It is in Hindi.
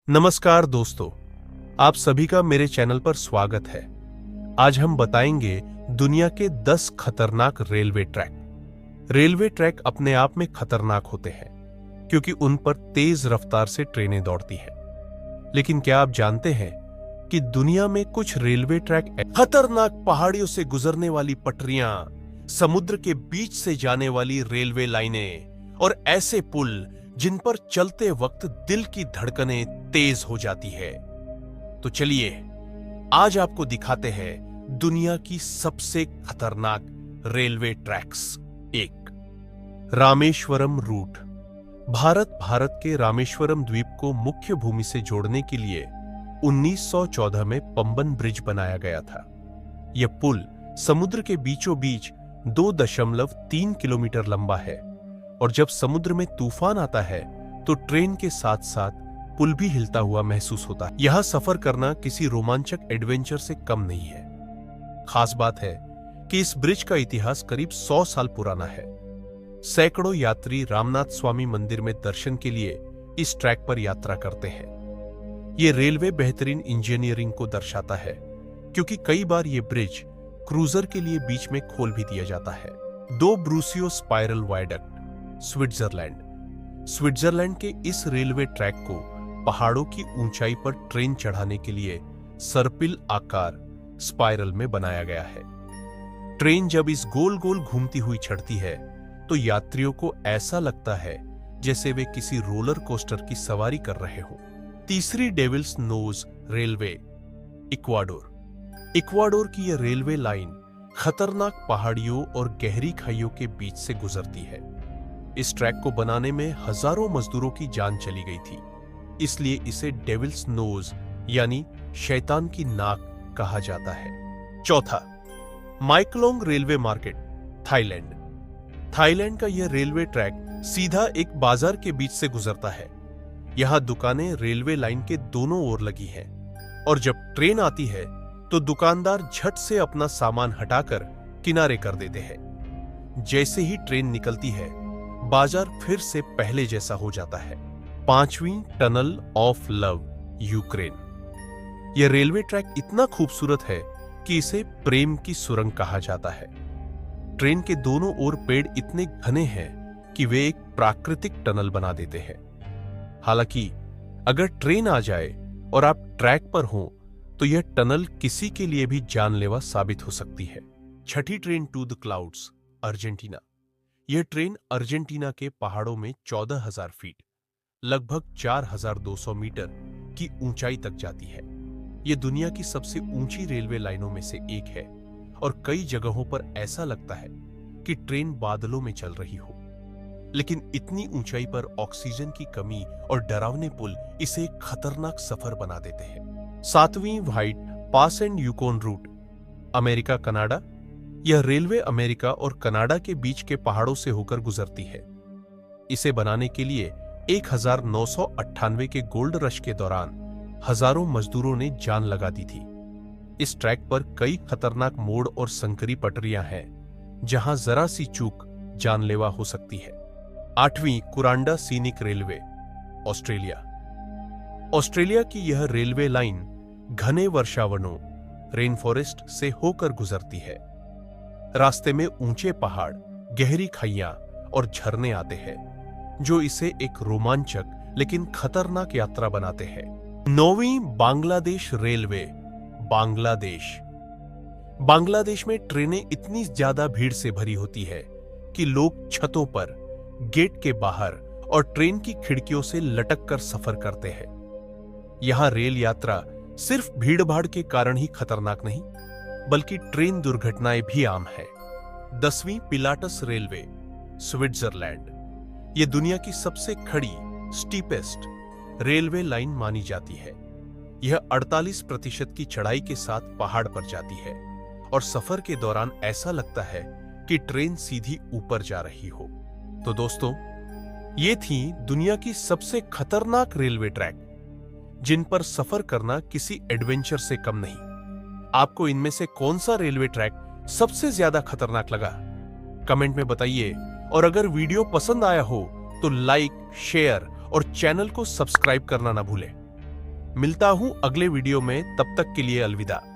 नमस्कार दोस्तों, आप सभी का मेरे चैनल पर स्वागत है। आज हम बताएंगे दुनिया के 10 खतरनाक रेलवे ट्रैक। रेलवे ट्रैक अपने आप में खतरनाक होते हैं क्योंकि उन पर तेज रफ्तार से ट्रेनें दौड़ती हैं। लेकिन क्या आप जानते हैं कि दुनिया में कुछ रेलवे ट्रैक खतरनाक पहाड़ियों से गुजरने वाली पटरियां, समुद्र के बीच से जाने वाली रेलवे लाइनें और ऐसे पुल जिन पर चलते वक्त दिल की धड़कनें तेज हो जाती है। तो चलिए आज आपको दिखाते हैं दुनिया की सबसे खतरनाक railway tracks. 1, Rameswaram route. Bharat के रामेश्वरम द्वीप को मुख्य भूमि से जोड़ने के लिए 1914 में पंबन ब्रिज बनाया गया था। यह पुल समुद्र के बीचों बीच 2.3 किलोमीटर लंबा है और जब समुद्र में तूफान आता है तो ट्रेन के साथ साथ पुल भी हिलता हुआ महसूस होता है। यह सफर करना किसी रोमांचक एडवेंचर से कम नहीं है। खास बात है कि इस ब्रिज का इतिहास करीब 100 साल पुराना है। सैकड़ों यात्री रामनाथ स्वामी मंदिर में दर्शन के लिए इस ट्रैक पर यात्रा करते हैं। यह रेलवे बेहतरीन इंजीनियरिंग को दर्शाता है क्योंकि कई बार यह ब्रिज क्रूजर के लिए बीच में खोल भी दिया जाता है। 2 ब्रूसियो स्पाइरल वायडक्ट। स्विट्जरलैंड के इस रेलवे ट्रैक को पहाड़ों की ऊंचाई पर ट्रेन चढ़ाने के लिए सर्पिल आकार स्पाइरल में बनाया गया है। ट्रेन जब इस गोल गोल घूमती हुई चढ़ती है तो यात्रियों को ऐसा लगता है जैसे वे किसी रोलर कोस्टर की सवारी कर रहे हो। तीसरी डेविल्स नोज रेलवे, इक्वाडोर की यह रेलवे लाइन खतरनाक पहाड़ियों और गहरी खाइयों के बीच से गुजरती है। इस ट्रैक को बनाने में हजारों मजदूरों की जान चली गई थी, इसलिए इसे डेविल्स नोज यानी शैतान की नाक कहा जाता है। चौथा, माइकलोंग रेलवे मार्केट, थाईलैंड का यह रेलवे ट्रैक सीधा एक बाजार के बीच से गुजरता है। यहां दुकानें रेलवे लाइन के दोनों ओर लगी हैं और जब ट्रेन आती है तो दुकानदार झट से अपना सामान हटाकर किनारे कर देते हैं। जैसे ही ट्रेन निकलती है बाजार फिर से पहले जैसा हो जाता है। 5वीं, टनल ऑफ लव, यूक्रेन। यह रेलवे ट्रैक इतना खूबसूरत है कि इसे प्रेम की सुरंग कहा जाता है। ट्रेन के दोनों ओर पेड़ इतने घने हैं कि वे एक प्राकृतिक टनल बना देते हैं। हालांकि अगर ट्रेन आ जाए और आप ट्रैक पर हो तो यह टनल किसी के लिए भी जानलेवा साबित हो सकती है। छठी, train to the clouds, Argentina. यह ट्रेन अर्जेंटीना के पहाड़ों में 14,000 फीट लगभग 4,200 मीटर की ऊंचाई तक जाती है। यह दुनिया की सबसे ऊंची रेलवे लाइनों में से एक है और कई जगहों पर ऐसा लगता है कि ट्रेन बादलों में चल रही हो। लेकिन इतनी ऊंचाई पर ऑक्सीजन की कमी और डरावने पुल इसे एक खतरनाक सफर बना देते हैं। 7वीं, White Pass and Yukon Route, America Canada. यह रेलवे अमेरिका और कनाडा के बीच के पहाड़ों से होकर गुजरती है। इसे बनाने के लिए 1998 के गोल्ड रश के दौरान हजारों मजदूरों ने जान लगा दी थी। इस ट्रैक पर कई खतरनाक मोड़ और संकरी पटरियां हैं जहां जरा सी चूक जानलेवा हो सकती है। 8वीं, कुरांडा सीनिक रेलवे, ऑस्ट्रेलिया की यह रेलवे लाइन घने वर्षावनों रेन फॉरेस्ट से होकर गुजरती है। रास्ते में ऊंचे पहाड़, गहरी खाइयां और झरने आते हैं जो इसे एक रोमांचक लेकिन खतरनाक यात्रा बनाते हैं। 9वीं, बांग्लादेश रेलवे, बांग्लादेश में ट्रेनें इतनी ज्यादा भीड़ से भरी होती है कि लोग छतों पर, गेट के बाहर और ट्रेन की खिड़कियों से लटक कर सफर करते हैं। यहां रेल यात्रा सिर्फ भीड़-भाड़ के कारण ही खतरनाक नहीं बल्कि ट्रेन दुर्घटनाएं भी आम है। 10वीं, पिलाटस रेलवे, स्विट्जरलैंड। यह दुनिया की सबसे खड़ी, स्टीपेस्ट रेलवे लाइन मानी जाती है। यह 48% की चढ़ाई के साथ पहाड़ पर जाती है और सफर के दौरान ऐसा लगता है कि ट्रेन सीधी ऊपर जा रही हो। तो दोस्तों, ये थी दुनिया की सबसे खतरनाक रेलवे ट्रैक जिन पर सफर करना किसी एडवेंचर से कम नहीं। आपको इनमें से कौन सा रेलवे ट्रैक सबसे ज्यादा खतरनाक लगा? कमेंट में बताइए और अगर वीडियो पसंद आया हो तो लाइक, शेयर और चैनल को सब्सक्राइब करना ना भूलें। मिलता हूं अगले वीडियो में, तब तक के लिए अलविदा।